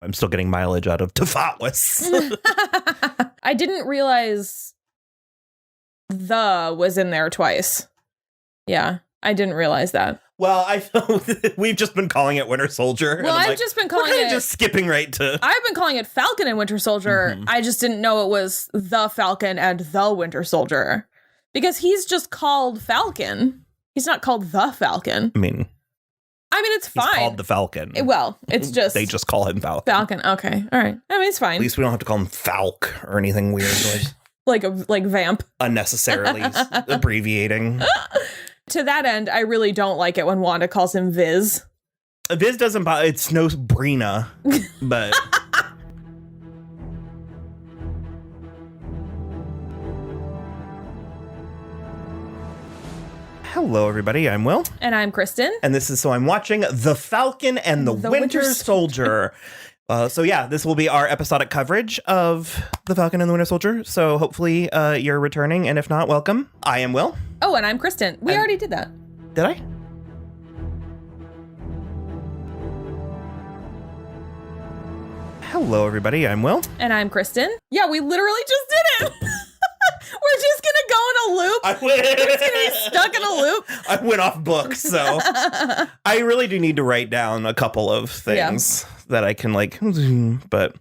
I'm still getting mileage out of Tefotwas. I didn't realize the was in there twice. Yeah, I didn't realize that. Well, we've just been calling it Winter Soldier. Well, I've just been calling it... just skipping right to... I've been calling it Falcon and Winter Soldier. Mm-hmm. I just didn't know it was the Falcon and the Winter Soldier. Because he's just called Falcon. He's not called the Falcon. I mean, it's fine. He's called the Falcon. It's just... They just call him Falcon. Falcon, okay. All right. It's fine. At least we don't have to call him Falk or anything weird. like Vamp. Unnecessarily abbreviating. To that end, I really don't like it when Wanda calls him Viz. Viz doesn't bother. It's no Brina, but... Hello, everybody. I'm Will. And I'm Kristen. And this is So I'm Watching The Falcon and the Winter Soldier. This will be our episodic coverage of The Falcon and the Winter Soldier. So hopefully you're returning. And if not, welcome. I am Will. Oh, and I'm Kristen. We already did that. Did I? Hello, everybody. I'm Will. And I'm Kristen. Yeah, we literally just did it. We're just going to go in a loop. We're just going to be stuck in a loop. I went off book, so I really do need to write down a couple of things that I can but...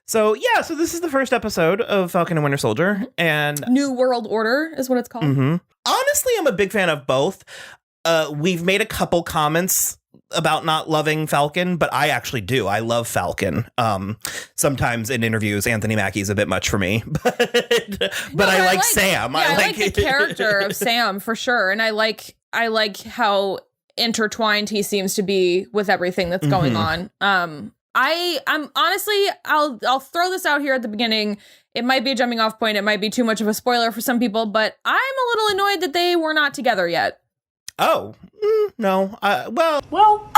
So this is the first episode of Falcon and Winter Soldier, and New World Order is what it's called. Mm-hmm. Honestly, I'm a big fan of both. We've made a couple comments about not loving Falcon, but I actually do. I love Falcon. Sometimes in interviews, Anthony Mackie's a bit much for me, but I like Sam. Yeah, I like the character of Sam for sure, and I like how intertwined he seems to be with everything that's going on. I'm honestly, I'll throw this out here at the beginning. It might be a jumping off point. It might be too much of a spoiler for some people, but I'm a little annoyed that they were not together yet. Oh, no. Well,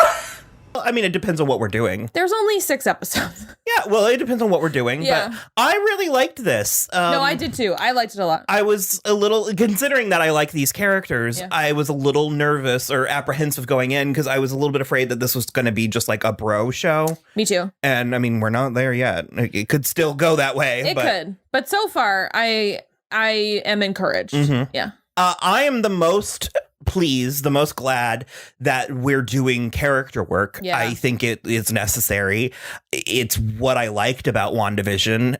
I mean, it depends on what we're doing. There's only 6 episodes. Yeah, well, it depends on what we're doing. Yeah. But I really liked this. No, I did too. I liked it a lot. I was a little, considering that I like these characters, I was a little nervous or apprehensive going in because I was a little bit afraid that this was going to be just like a bro show. Me too. And I mean, we're not there yet. It could still go that way. It could. But so far, I am encouraged. Mm-hmm. Yeah. I am the most pleased, the most glad that we're doing character work. Yeah. I think it is necessary. It's what I liked about WandaVision.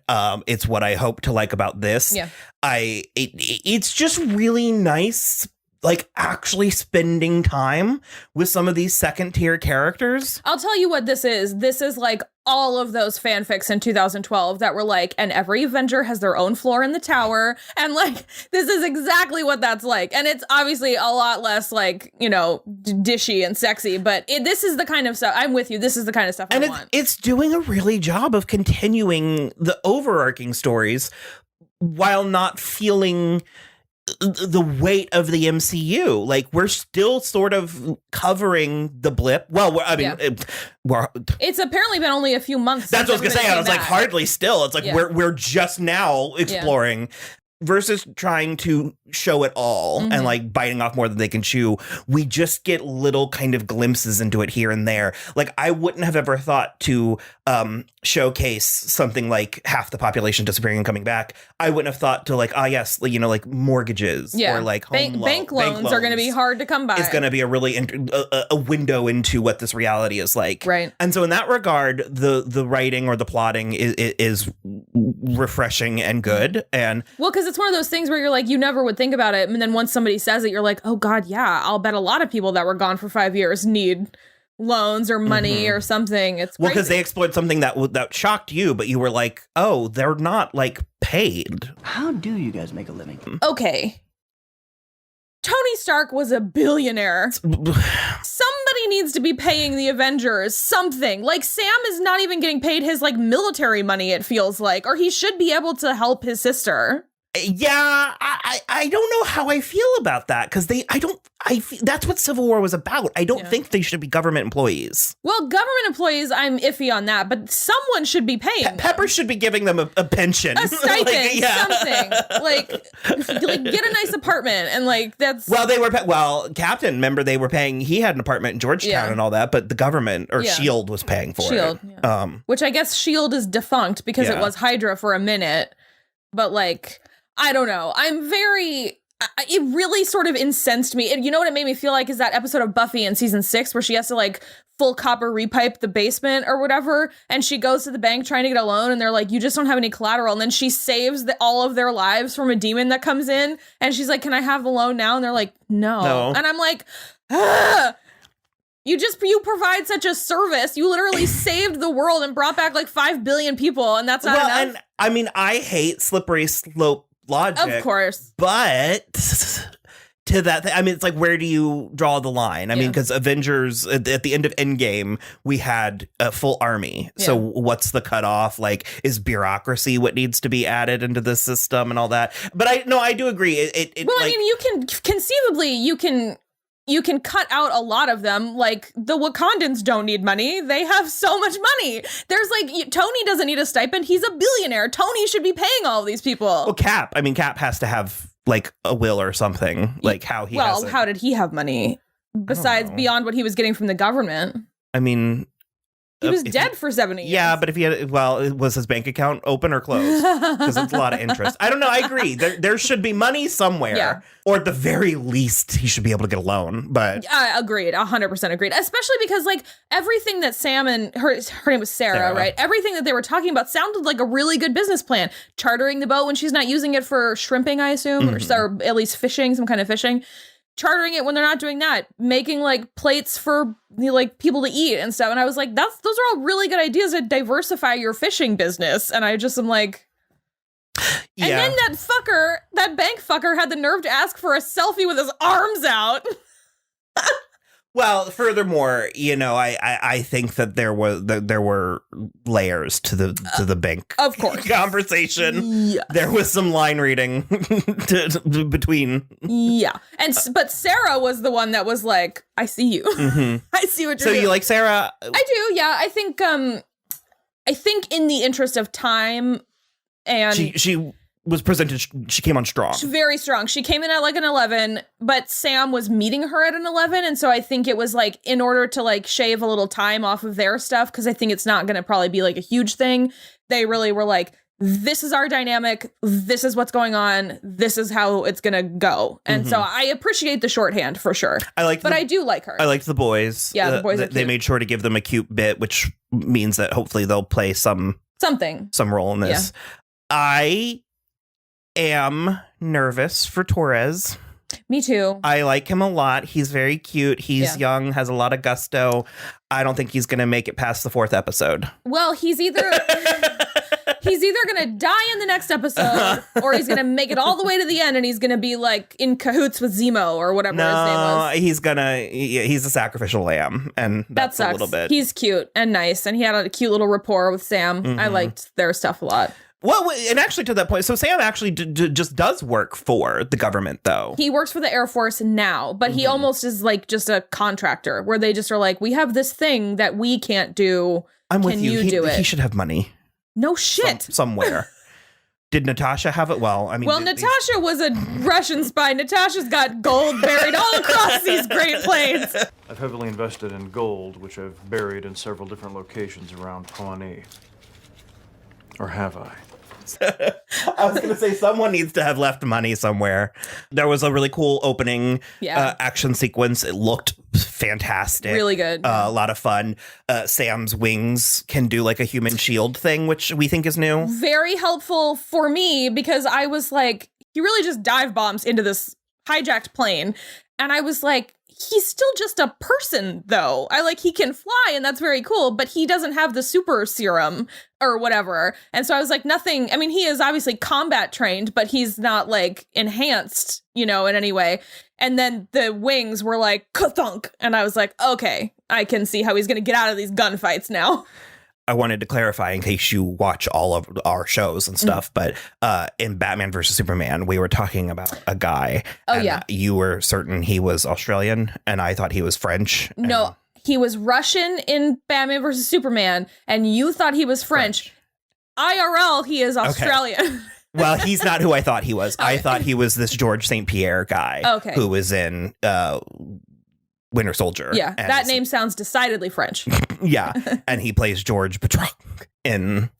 It's what I hope to like about this. Yeah. It's just really nice, like actually spending time with some of these second tier characters. I'll tell you what this is. This is like all of those fanfics in 2012 that were like, and every Avenger has their own floor in the tower. And like, this is exactly what that's like. And it's obviously a lot less like, dishy and sexy, but this is the kind of stuff, I'm with you. This is the kind of stuff I want. It's doing a really job of continuing the overarching stories while not feeling the weight of the MCU. Like, we're still sort of covering the blip. Well, it's apparently been only a few months. That's what I was gonna say. I was like, hardly still. It's like we're just now exploring versus trying to show it all and like biting off more than they can chew. We just get little kind of glimpses into it here and there. Like, I wouldn't have ever thought to showcase something like half the population disappearing and coming back. I wouldn't have thought to like, like mortgages or like bank loans are going to be hard to come by. It's going to be a really a window into what this reality is like. Right. And so in that regard, the writing or the plotting is refreshing and good. And because it's one of those things where you're like, you never would think about it. And then once somebody says it, you're like, oh God, yeah, I'll bet a lot of people that were gone for 5 years need loans or money or something. It's crazy. Because they explored something that shocked you, but you were like, oh, they're not like paid. How do you guys make a living? Okay. Tony Stark was a billionaire. Somebody needs to be paying the Avengers something. Like, Sam is not even getting paid his like military money, it feels like, or he should be able to help his sister. Yeah, I don't know how I feel about that because that's what Civil War was about. I don't think they should be government employees. Well, government employees, I'm iffy on that, but someone should be paying them. Pepper should be giving them a pension. A stipend, something. Like, get a nice apartment and that's... Well, Captain, remember they were paying, he had an apartment in Georgetown and all that, but the government or S.H.I.E.L.D. was paying for it. Yeah. Which I guess S.H.I.E.L.D. is defunct because it was Hydra for a minute, but I don't know. It really sort of incensed me. And you know what it made me feel like is that episode of Buffy in season 6 where she has to full copper repipe the basement or whatever. And she goes to the bank trying to get a loan and they're like, you just don't have any collateral. And then she saves all of their lives from a demon that comes in. And she's like, can I have the loan now? And they're like, no. And I'm like, you provide such a service. You literally saved the world and brought back 5 billion people. And that's not enough. And I mean, I hate slippery slope logic, of course, but to that I mean, it's where do you draw the line? I mean, because Avengers at the end of Endgame we had a full army, so what's the cutoff? Is bureaucracy what needs to be added into the system and all that? But I do agree. I mean, you can conceivably you can cut out a lot of them. The Wakandans don't need money. They have so much money. There's Tony doesn't need a stipend. He's a billionaire. Tony should be paying all of these people. Well, Cap has to have a will or something. How did he have money besides beyond what he was getting from the government? I mean, he was dead for 70 years. Yeah, but if he had, was his bank account open or closed? Because it's a lot of interest. I don't know. I agree. There should be money somewhere. Yeah. Or at the very least, he should be able to get a loan. But agreed. 100% agreed. Especially because everything that Sam and her name was Sarah, right? Everything that they were talking about sounded like a really good business plan. Chartering the boat when she's not using it for shrimping, I assume, or at least fishing, some kind of fishing. Chartering it when they're not doing that, making plates for people to eat and stuff. And I was like, those are all really good ideas to diversify your fishing business. And I just am like, and then that bank fucker had the nerve to ask for a selfie with his arms out. Well, furthermore, I think that there were layers to the bank, of course, conversation. Yes. There was some line reading between. Yeah, but Sarah was the one that was like, "I see you. Mm-hmm. I see what you're doing." So you like Sarah? I do. Yeah, I think in the interest of time, and she was presented, she came on strong. Very strong. She came in at an 11, but Sam was meeting her at an 11. And so I think it was in order to shave a little time off of their stuff, because I think it's not going to probably be a huge thing. They really were this is our dynamic. This is what's going on. This is how it's going to go. And so I appreciate the shorthand for sure. I do like her. I liked the boys. Yeah, the boys are cute. They made sure to give them a cute bit, which means that hopefully they'll play some role in this. Yeah. I am nervous for Torres. Me too. I like him a lot. He's very cute. He's young, has a lot of gusto. I don't think he's going to make it past the 4th episode. Well, he's either going to die in the next episode or he's going to make it all the way to the end and he's going to be in cahoots with Zemo or whatever his name was. He's a sacrificial lamb, and that's a little bit. He's cute and nice, and he had a cute little rapport with Sam. Mm-hmm. I liked their stuff a lot. Well, and actually to that point, so Sam actually just does work for the government, though. He works for the Air Force now, but he almost is just a contractor where they just are we have this thing that we can't do. I'm with you. Can you do it? He should have money. No shit. Somewhere. Did Natasha have it? Well, I mean... Well, Natasha was a Russian spy. Natasha's got gold buried all across these Great Plains. I've heavily invested in gold, which I've buried in several different locations around Pawnee. Or have I? I was going to say someone needs to have left money somewhere. There was a really cool opening action sequence. It looked fantastic. Really good. A lot of fun. Sam's wings can do a human shield thing, which we think is new. Very helpful for me because I was he really just dive bombs into this hijacked plane. And I was he's still just a person, though. He can fly, and that's very cool, but he doesn't have the super serum or whatever. And so I was nothing. I mean, he is obviously combat trained, but he's not enhanced, in any way. And then the wings were ka-thunk. And I was okay, I can see how he's going to get out of these gunfights now. I wanted to clarify in case you watch all of our shows and stuff, but in Batman versus Superman, we were talking about a guy. Oh, and yeah. You were certain he was Australian, and I thought he was French. No, he was Russian in Batman versus Superman, and you thought he was French. IRL, he is Australian. Okay. Well, he's not who I thought he was. Okay. I thought he was this George St. Pierre guy who was in Winter Soldier. Yeah, that name sounds decidedly French. Yeah, and he plays George Patron in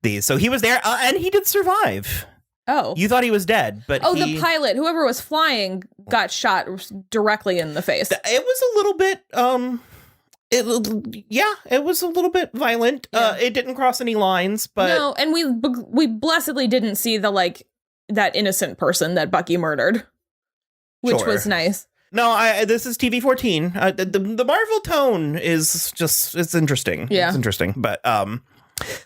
these. So he was there, and he did survive. Oh. You thought he was dead, but the pilot, whoever was flying, got shot directly in the face. It was a little bit, it was a little bit violent. Yeah. It didn't cross any lines, but... No, and we blessedly didn't see that innocent person that Bucky murdered, which was nice. No, this is TV-14. The Marvel tone is just, it's interesting. Yeah. It's interesting. But,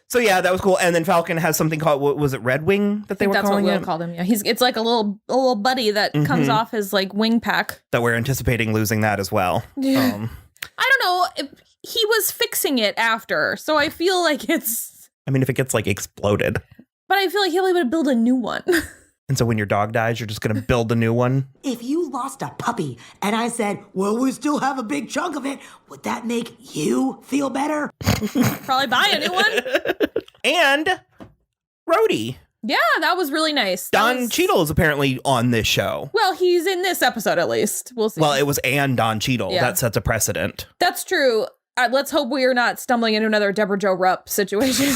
so yeah, that was cool. And then Falcon has something called, what was it, Red Wing that they were calling it? That's what we called him, yeah. It's like a little buddy that comes off his like wing pack. That we're anticipating losing that as well. Yeah. I don't know. He was fixing it after, so I feel like it's... I mean, if it gets like exploded. But I feel like he'll be able to build a new one. And so when your dog dies, you're just going to build a new one? If you lost a puppy and I said, well, we still have a big chunk of it, would that make you feel better? Probably buy a new one. And Rhodey. Yeah, that was really nice. Don Cheadle is apparently on this show. Well, he's in this episode at least. We'll see. Well, it was and Don Cheadle. Yeah. That sets a precedent. That's true. Let's hope we are not stumbling into another Deborah Jo Rupp situation.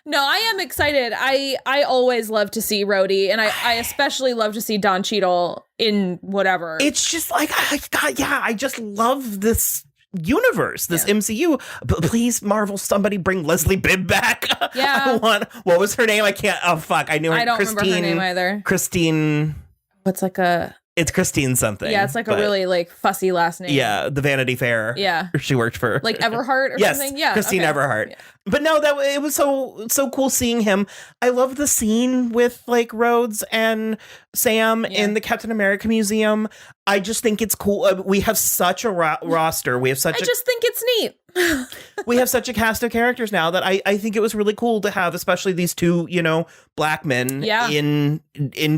No, I am excited. I always love to see Rhodey, and I especially love to see Don Cheadle in whatever. It's just like, I just love this universe, this MCU. But please, Marvel, somebody bring Leslie Bibb back. Yeah. What was her name? I can't. Oh, fuck. I knew her. I don't remember her name either. Christine. What's like a... It's Christine something. Yeah, it's like a really like fussy last name. Yeah, the Vanity Fair. Yeah. She worked for. Like Everhart or something? Yeah. Christine Everhart. Yeah. But no, it was so cool seeing him. I love the scene with like Rhodes and Sam in the Captain America Museum. I just think it's cool. We have such a roster. We have such. I just think it's neat. We have such a cast of characters now that I think it was really cool to have, especially these two, black men in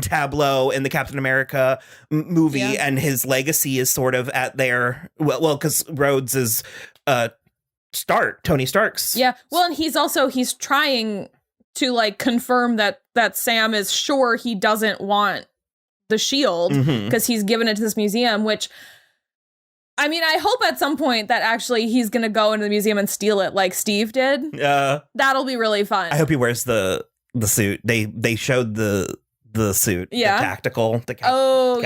Tableau in the Captain America movie, and his legacy is sort of at their because Rhodes is Tony Stark's. Yeah. Well, and he's trying to like confirm that Sam is sure he doesn't want the shield because he's given it to this museum, which I mean, I hope at some point that actually he's going to go into the museum and steal it like Steve did. That'll be really fun. I hope he wears the suit. They showed the suit. Yeah. The tactical. Captain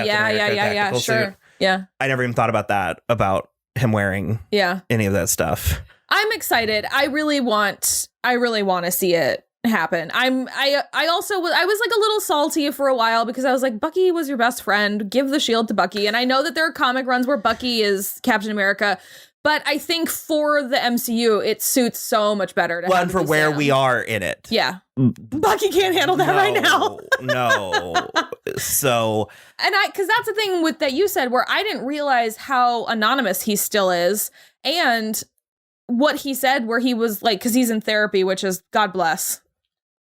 America sure. Suit. Yeah. I never even thought about that, about him wearing any of that stuff. I'm excited. I really want to see it happen. I was like a little salty for a while because I was like, Bucky was your best friend. Give the shield to Bucky. And I know that there are comic runs where Bucky is Captain America, but I think for the MCU, it suits so much better to have and for where Sam. we are in it. Yeah. Bucky can't handle that right now. No. So. And because that's the thing with that you said, where I didn't realize how anonymous he still is. And what he said, where he was like, because he's in therapy, which is God bless.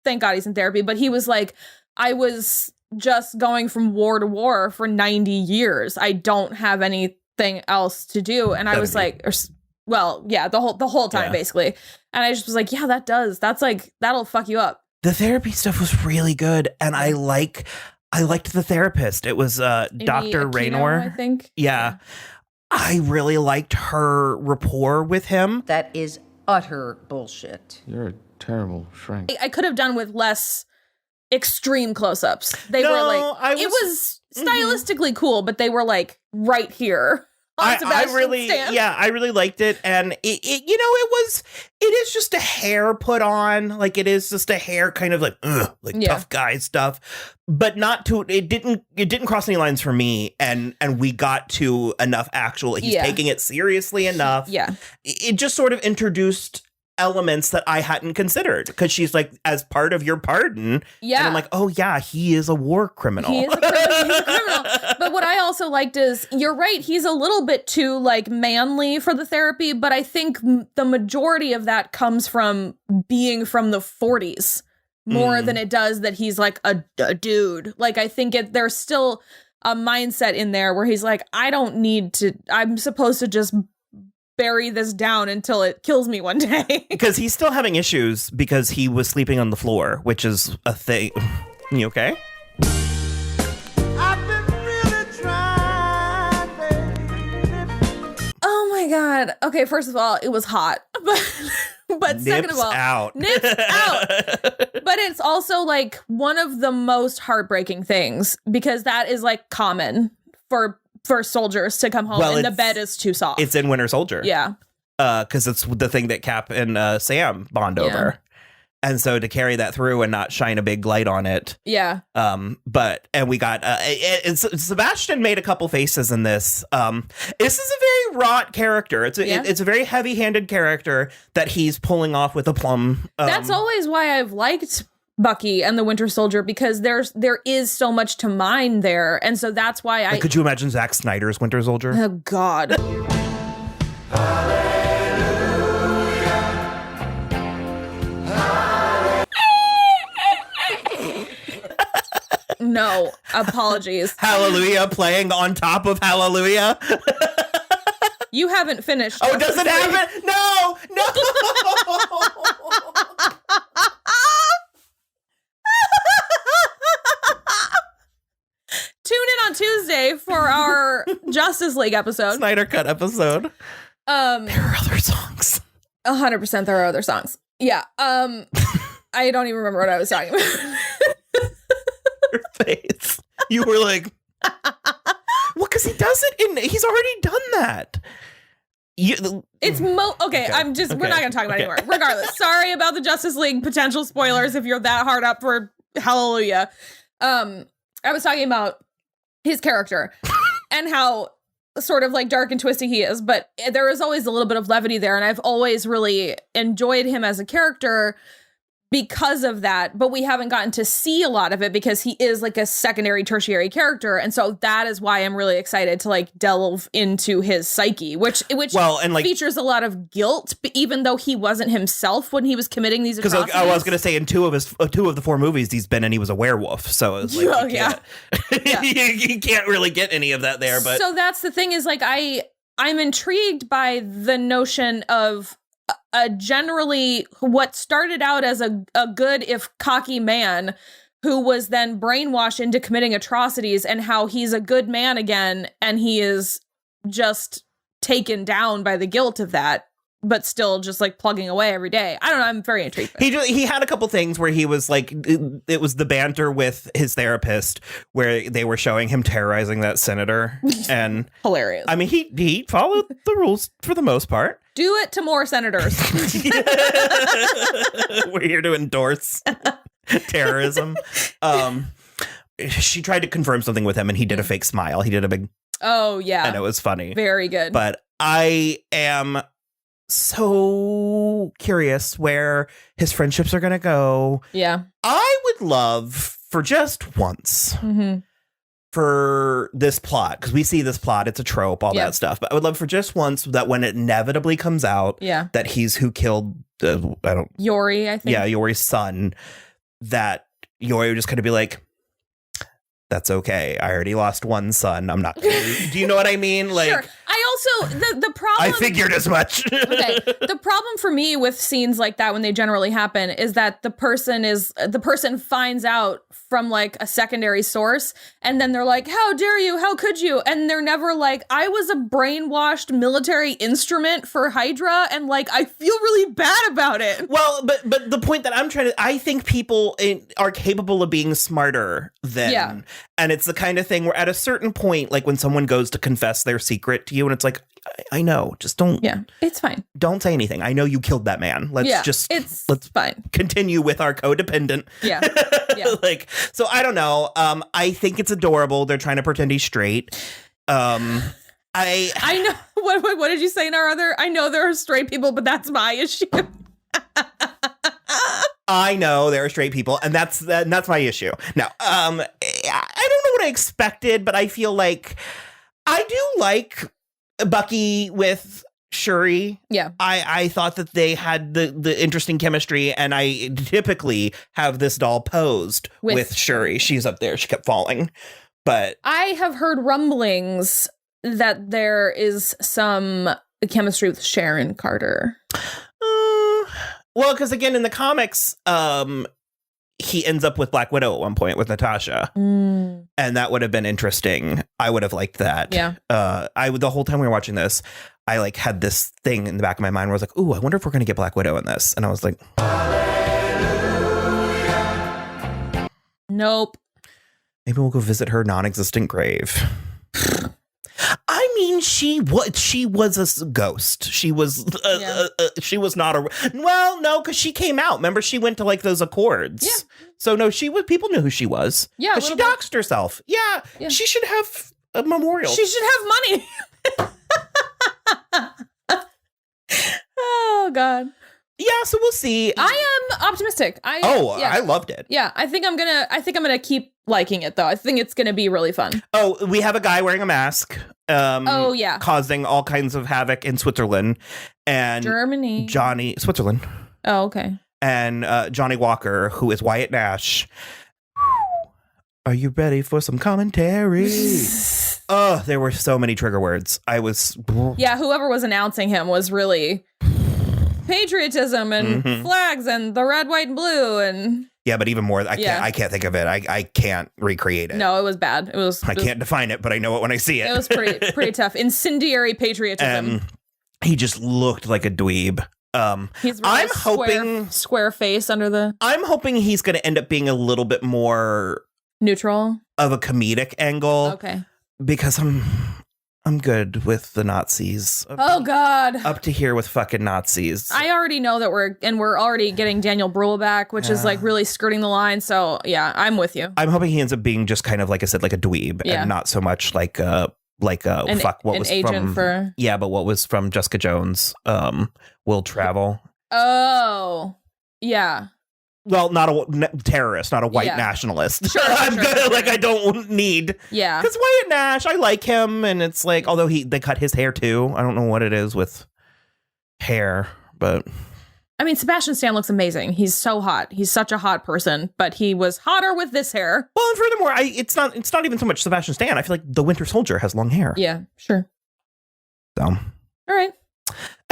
Thank God he's in therapy. But he was like, I was just going from war to war for 90 years. I don't have anything else to do. And I was like, the whole time, basically. And I just was like, yeah, that's like, that'll fuck you up. The therapy stuff was really good. And I liked the therapist. It was Dr. Raynor, I think. Yeah. I really liked her rapport with him. That is utter bullshit. You're a terrible shrink. I could have done with less extreme close-ups. It was stylistically cool, but they were like right here. I really liked it, and it is just a hair put on, like it is just a hair kind of like tough guy stuff, but it didn't cross any lines for me, and we got to enough he's taking it seriously enough. Yeah, it just sort of introduced elements that I hadn't considered, because she's like, as part of your pardon. Yeah. And I'm like, oh yeah, he is a war criminal. He is a criminal. But what I also liked is, you're right, he's a little bit too like manly for the therapy, but I think the majority of that comes from being from the 40s more than it does that he's like a dude. Like, I think there's still a mindset in there where he's like, I'm supposed to just bury this down until it kills me one day. Because he's still having issues because he was sleeping on the floor, which is a thing. You okay? I've been really trying, baby. Oh my God. Okay, first of all, it was hot. But second of all, nips out. But it's also like one of the most heartbreaking things, because that is like common for soldiers to come home and the bed is too soft. It's in Winter Soldier. Yeah. Because it's the thing that Cap and Sam bond over. And so to carry that through and not shine a big light on it. Yeah. And we got Sebastian made a couple faces in this. This is a very wrought character. It's a very heavy-handed character that he's pulling off with aplomb. That's always why I've liked Bucky and the Winter Soldier, because there is so much to mine there, and so that's why could you imagine Zack Snyder's Winter Soldier? Oh God. No, apologies. Hallelujah playing on top of Hallelujah. You haven't finished. Oh, does it happen? No. Tune in on Tuesday for our Justice League episode. Snyder Cut episode. There are other songs. 100% there are other songs. Yeah. I don't even remember what I was talking about. Your face. You were like, well, because he does it he's already done that. Okay. We're not going to talk about it anymore. Regardless. Sorry about the Justice League potential spoilers if you're that hard up for Hallelujah. I was talking about his character and how sort of like dark and twisty he is, but there is always a little bit of levity there, and I've always really enjoyed him as a character because of that, but we haven't gotten to see a lot of it because he is like a secondary, tertiary character, and so that is why I'm really excited to like delve into his psyche, which features a lot of guilt, even though he wasn't himself when he was committing these atrocities. Because I was going to say, in two of the 4 movies he's been in, he was a werewolf, so it was like, you can't really get any of that there. But so that's the thing, is like I'm intrigued by the notion of generally what started out as a good, if cocky man who was then brainwashed into committing atrocities, and how he's a good man again, and he is just taken down by the guilt of that, but still just like plugging away every day. I don't know. I'm very intrigued. He had a couple things where he was like, it was the banter with his therapist where they were showing him terrorizing that senator, and hilarious. I mean, he followed the rules for the most part. Do it to more senators. We're here to endorse terrorism. She tried to confirm something with him, and he did a fake smile. He did a big. Oh yeah, and it was funny. Very good. But I am so curious where his friendships are going to go. Yeah. I would love for just once for this plot, because we see this plot, it's a trope, all that stuff. But I would love for just once that when it inevitably comes out that he's who killed, Yori, I think. Yeah, Yori's son, that Yori would just kind of be like, that's okay. I already lost one son. I'm not. Do you know what I mean? Like, sure. I also the problem. I figured as much. Okay. The problem for me with scenes like that when they generally happen is that the person finds out from like a secondary source, and then they're like, "How dare you? How could you?" And they're never like, "I was a brainwashed military instrument for Hydra, and like I feel really bad about it." Well, but the point that I'm trying to, I think people are capable of being smarter than. Yeah. And it's the kind of thing where at a certain point, like when someone goes to confess their secret to you, and it's like, I know, just don't. Yeah, it's fine. Don't say anything. I know you killed that man. Let's fine. Continue with our codependent. Yeah. Like, so I don't know. I think it's adorable. They're trying to pretend he's straight. I know. What did you say in our other? I know there are straight people, but that's my issue. I know there are straight people, and that's my issue. Now, I don't know what I expected, but I feel like I do like Bucky with Shuri. Yeah. I thought that they had the interesting chemistry, and I typically have this doll posed with Shuri. She's up there. She kept falling. But I have heard rumblings that there is some chemistry with Sharon Carter. Well, because again, in the comics, he ends up with Black Widow at one point with Natasha. And that would have been interesting. I would have liked that. Yeah. The whole time we were watching this, I like had this thing in the back of my mind where I was like, ooh, I wonder if we're going to get Black Widow in this. And I was like, nope. Maybe we'll go visit her non-existent grave. I mean, she was a ghost. She was she was not a no, because she came out. Remember, she went to like those Accords. Yeah. So no, people knew who she was. Yeah, because she doxed herself. Yeah, she should have a memorial. She should have money. Oh God. Yeah, so we'll see. I am optimistic. I loved it. Yeah, I think I'm gonna keep liking it though. I think it's gonna be really fun. Oh, we have a guy wearing a mask. Causing all kinds of havoc in Switzerland and Switzerland. Oh, okay. And Johnny Walker, who is Wyatt Nash. Are you ready for some commentary? Oh, there were so many trigger words. Yeah, whoever was announcing him was really patriotism and flags and the red, white, and blue and yeah, but even more. I can't think of it. I can't recreate it. No, it was bad. I can't define it, but I know it when I see it. It was pretty tough. Incendiary patriotism. He just looked like a dweeb. He's really hoping square face under the. I'm hoping he's going to end up being a little bit more neutral of a comedic angle. Okay, because I'm good with the Nazis. Oh God, up to here with fucking Nazis. I already know that we're already getting Daniel Bruhl back, which is like really skirting the line. So yeah, I'm with you. I'm hoping he ends up being just kind of like I said, like a dweeb, and not so much like what was from Jessica Jones, Will Travel. Oh, yeah. Well, not a terrorist, not a white nationalist. Sure, I'm good. Sure. Like I don't need. Yeah. Because Wyatt Nash, I like him, and it's like, although they cut his hair too. I don't know what it is with hair, but. I mean, Sebastian Stan looks amazing. He's so hot. He's such a hot person, but he was hotter with this hair. Well, and furthermore, it's not even so much Sebastian Stan. I feel like the Winter Soldier has long hair. Yeah, sure. So. All right.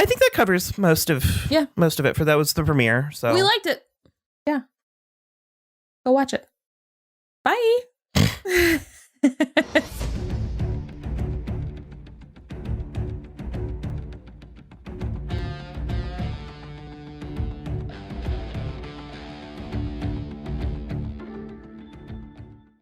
I think that covers most of it for that was the premiere. So we liked it. Yeah. Go watch it. Bye.